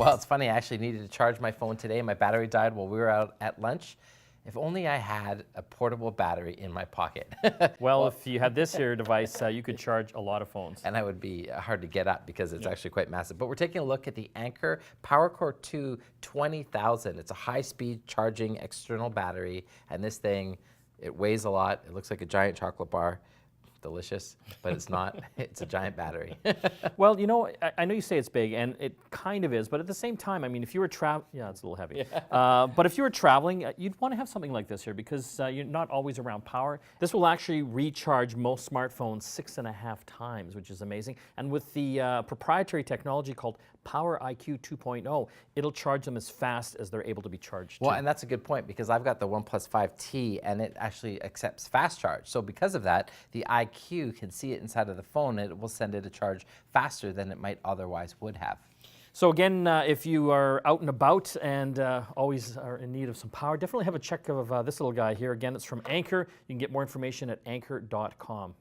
Well, it's funny, I actually needed to charge my phone today. My battery died while we were out at lunch. If only I had a portable battery in my pocket. Well, if you had this here device, you could charge a lot of phones. And that would be hard to get up because it's actually quite massive. But we're taking a look at the Anker PowerCore II 20,000. It's a high-speed charging external battery, and this thing, it weighs a lot. It looks like a giant chocolate bar. Delicious, but it's not. It's a giant battery. Well, you know, I know you say it's big, and it kind of is, but at the same time, I mean, if you were traveling, yeah, it's a little heavy. Yeah. But if you were traveling, you'd want to have something like this here because you're not always around power. This will actually recharge most smartphones 6.5 times, which is amazing. And with the proprietary technology called PowerIQ 2.0, it'll charge them as fast as they're able to be charged. Well, and that's a good point because I've got the OnePlus 5T and it actually accepts fast charge. So because of that, the IQ can see it inside of the phone and it will send it a charge faster than it might otherwise would have. So again, if you are out and about and always are in need of some power, definitely have a check of this little guy here. Again, it's from Anker. You can get more information at anker.com.